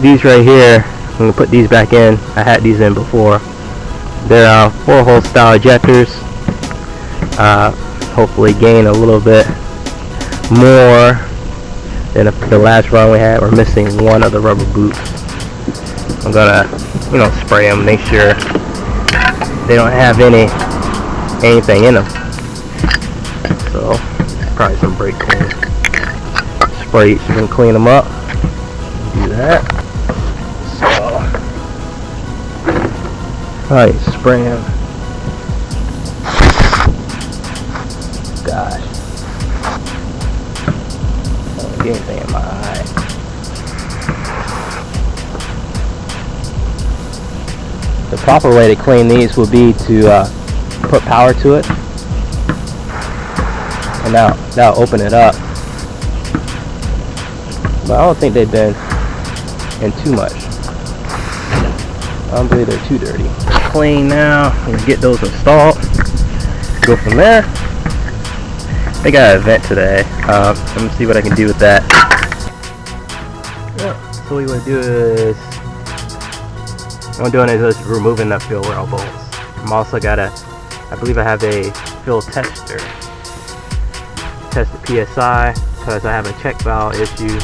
these right here, I'm gonna put these back in. I had these in before. They're 4-hole style ejectors. Hopefully gain a little bit more than the last run we had. We're missing one of the rubber boots. I'm gonna, spray them, make sure they don't have anything in them. So probably some brake clean. Spray each and clean them up. Do that. So probably spray them. Gosh. I don't get anything in my eye. The proper way to clean these would be to put power to it, and that'll open it up. But I don't think they've been in too much. I don't believe they're too dirty. They're clean now. I'm gonna get those installed. Go from there. They got an event today. I'm gonna see what I can do with that. Yeah, so what you want to do is, what I'm doing is just removing the fuel rail bolts. I'm also I believe I have a fuel tester. Test the PSI because I have a check valve issue.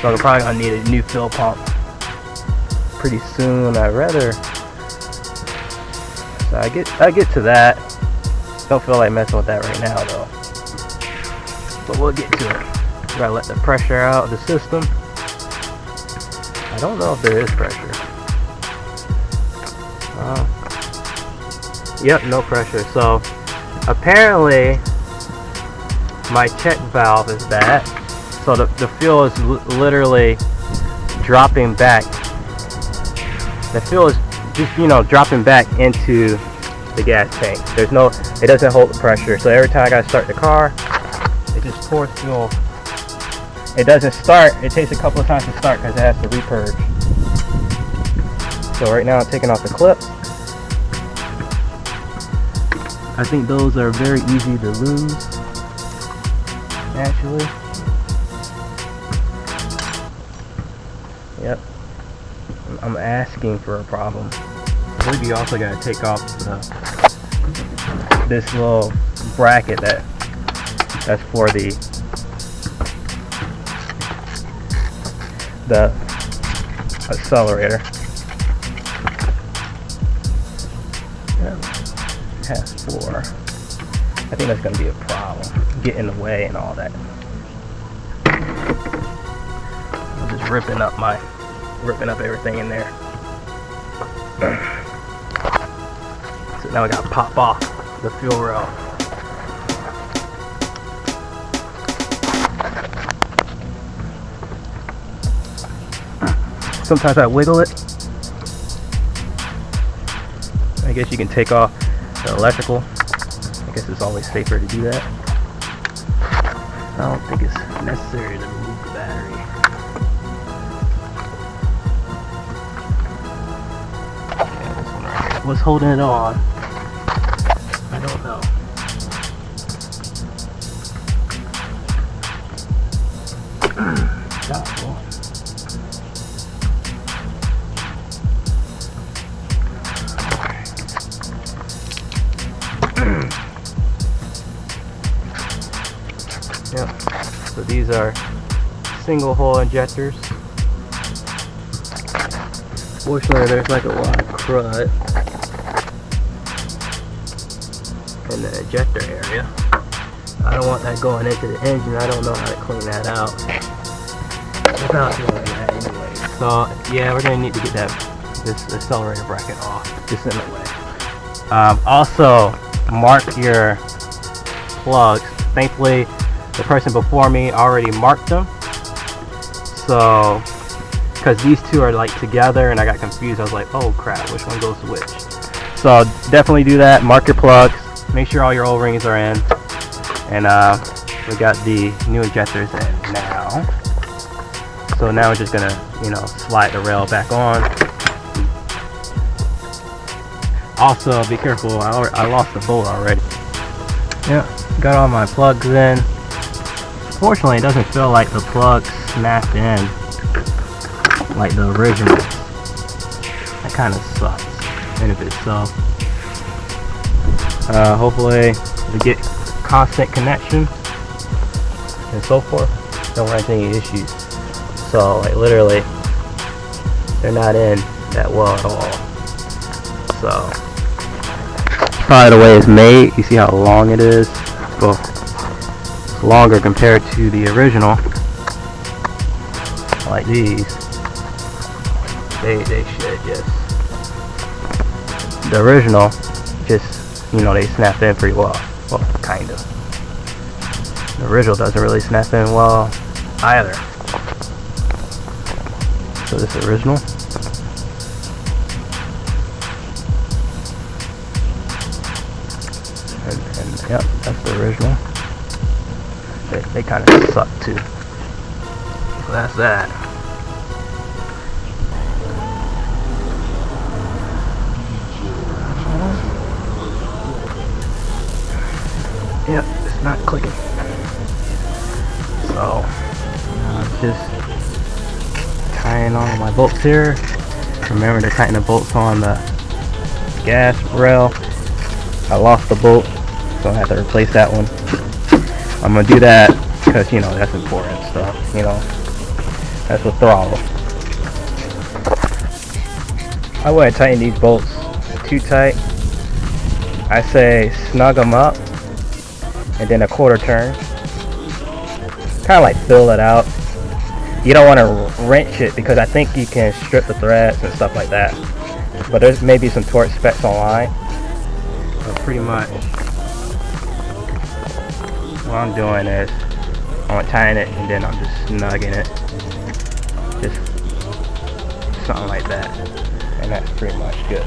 So I'm probably gonna need a new fuel pump pretty soon. So I get to that. Don't feel like messing with that right now though. But we'll get to it. Gotta let the pressure out of the system. I don't know if there is pressure. Yep, no pressure. So apparently my check valve is bad. So the fuel is literally dropping back. The fuel is just dropping back into the gas tank. It doesn't hold the pressure. So every time I gotta start the car, it just pours fuel. It doesn't start. It takes a couple of times to start because it has to repurge. So right now I'm taking off the clip. I think those are very easy to lose, actually. Yep. I'm asking for a problem. I believe you also got to take off this little bracket that's for the accelerator. Has 4. I think that's going to be a problem. Get in the way and all that. I'm just ripping up everything in there. So now I got to pop off the fuel rail. Sometimes I wiggle it. I guess you can take off the electrical. I guess it's always safer to do that. I don't think it's necessary to remove the battery. Okay, this one right here. What's holding it on? I don't know. Doubtful. Yep. So these are single hole injectors. Fortunately, there's like a lot of crud in the ejector area. I don't want that going into the engine. I don't know how to clean that out without doing that anyway. So yeah, we're gonna need to get this accelerator bracket off. Just in the way. Also, mark your plugs. Thankfully, the person before me already marked them. So, because these two are like together and I got confused, I was like, oh crap, which one goes to which? So definitely do that. Mark your plugs. Make sure all your O-rings are in. And we got the new injectors in now. So now we're just gonna, slide the rail back on. Also, be careful. I lost the bolt already. Yeah, got all my plugs in. Fortunately, it doesn't feel like the plug snapped in. like the original. That kind of sucks in of itself. Hopefully we get constant connection and so forth. Don't run into any issues. So like literally, they're not in that well at all. So probably the way it's made. You see how long it is? Well, it's longer compared to the original. Like these, they should just, the original just, you know, they snap in pretty well. Well, kind of. The original doesn't really snap in well either. So this original, and yep, that's the original. They kind of suck too. So that's that. Yep, it's not clicking. So just tying on my bolts here. Remember to tighten the bolts on the gas rail. I lost the bolt, so I have to replace that one. I'm gonna do that because, you know, that's important stuff, you know. That's the throttle. I wouldn't tighten these bolts too tight. I say snug them up and then a quarter turn. Kind of like fill it out. You don't want to wrench it because I think you can strip the threads and stuff like that. But there's maybe some torque specs online. But pretty much what I'm doing is I'm tying it and then I'm just snugging it. Just something like that. And that's pretty much good.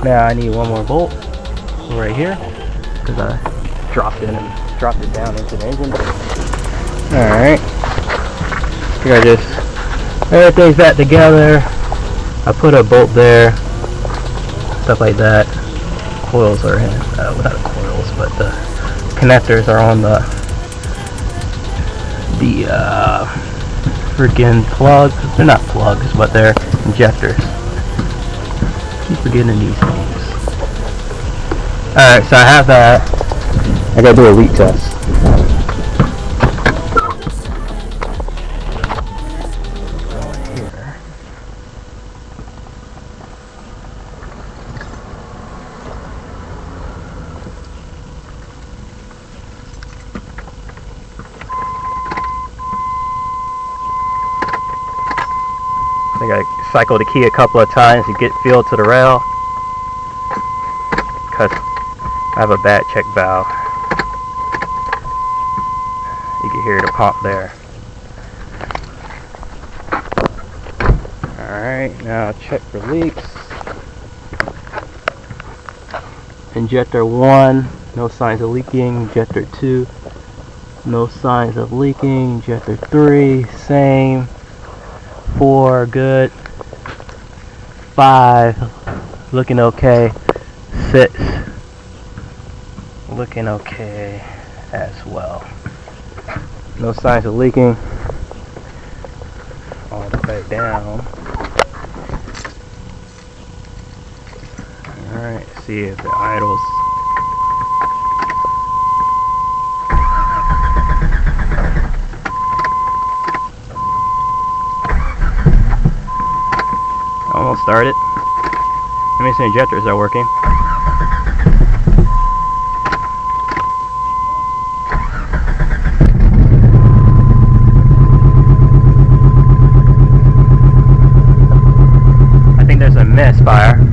Now I need one more bolt right here because I dropped it down into the engine. Alright. Here I just, everything's back together. I put a bolt there, stuff like that. Coils are in, well, not the coils, but the connectors are on the freaking plugs. They're not plugs, but they're injectors. Keep forgetting these things. Alright, so I have that. I gotta do a leak test. I gotta cycle the key a couple of times to get feel to the rail because I have a bad check valve. You can hear the pump there. Alright, now check for leaks. Injector 1, no signs of leaking. Injector 2, no signs of leaking. Injector 3, same. 4, good. 5, looking okay. 6, looking okay as well. No signs of leaking. All the way down. Alright, see if it idles. Almost started. Let me see if the injectors are working. I think there's a misfire.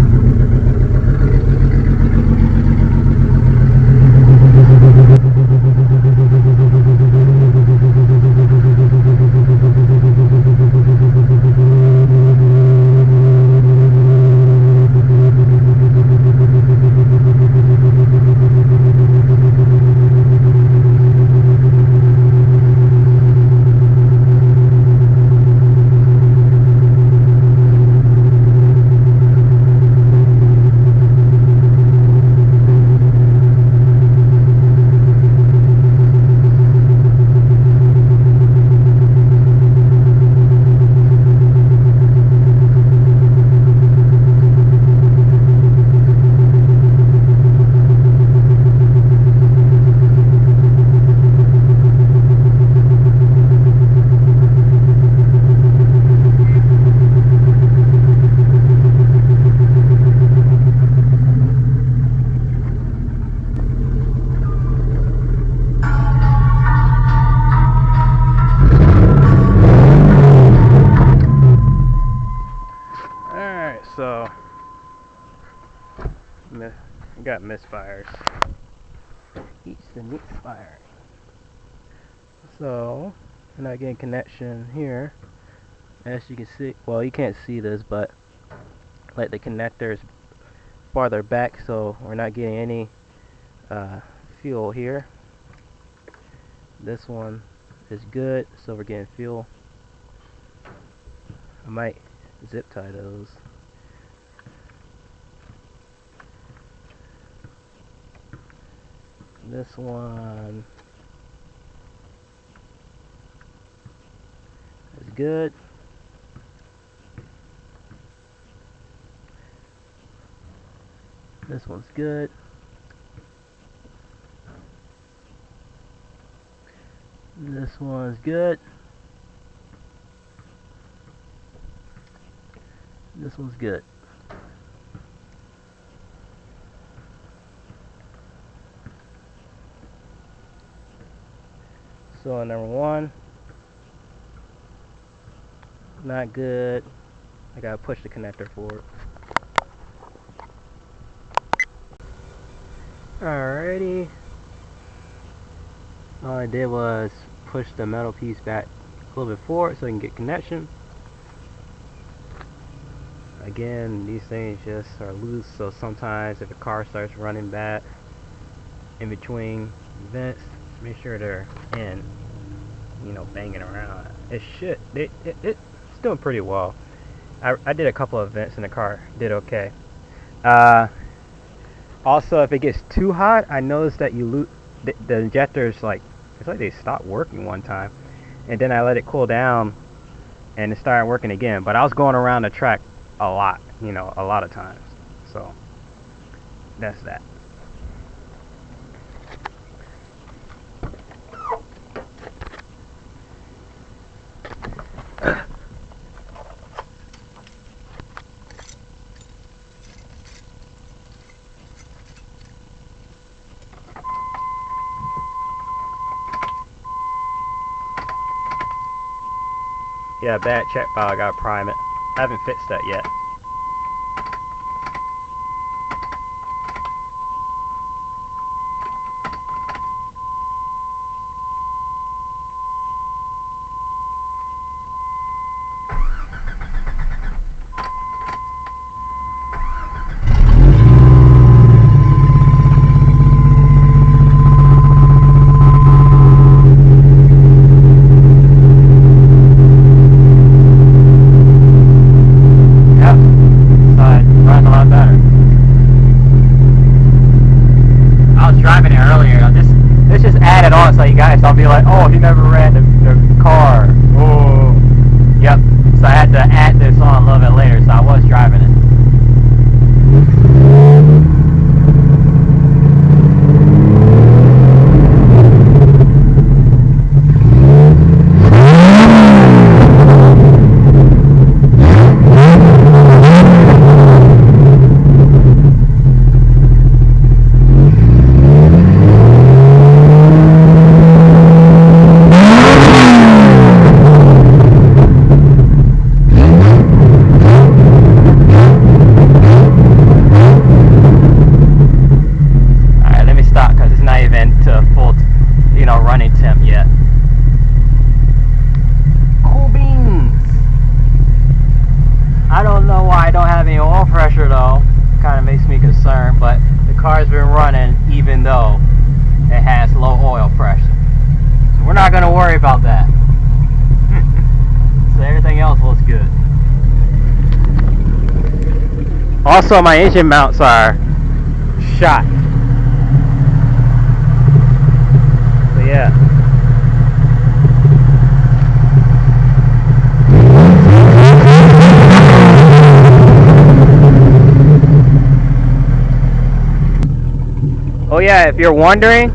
got misfires. Eats the misfire. So we're not getting connection here. As you can see, well, you can't see this, but like the connectors farther back, so we're not getting any fuel here. This one is good, so we're getting fuel. I might zip tie those. This one is good. This one's good. This one's good. This one's good. So number one, not good. I gotta push the connector forward. Alrighty. All I did was push the metal piece back a little bit forward so I can get connection. Again, these things just are loose, so sometimes if a car starts running back in between vents, make sure they're in, you know, banging around. It should. It's doing pretty well. I did a couple of vents in the car, did okay. Also, if it gets too hot, I noticed that you lose the injectors. Like, it's like they stopped working one time, and then I let it cool down, and it started working again. But I was going around the track a lot, you know, a lot of times. So that's that. Yeah, bad check valve, I gotta prime it. I haven't fixed that yet. I'll be like, oh, he never ran the car. Oh, yep. So I had to add this on a little bit later, so I was driving it. But the car's been running even though it has low oil pressure. So we're not going to worry about that. So everything else looks good. Also, my engine mounts are shot. So yeah. Oh yeah, if you're wondering,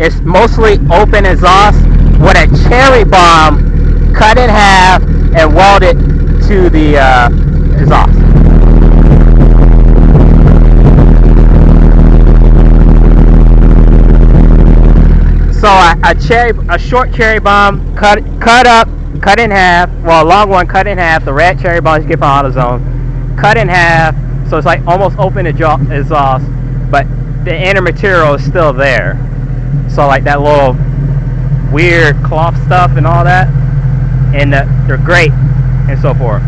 it's mostly open exhaust with a cherry bomb cut in half and welded to the exhaust. So a short cherry bomb cut up, cut in half. Well, a long one cut in half. The red cherry bombs you get from AutoZone, cut in half. So it's like almost open exhaust, but the inner material is still there. So like that little weird cloth stuff and all that, and they're great and so forth.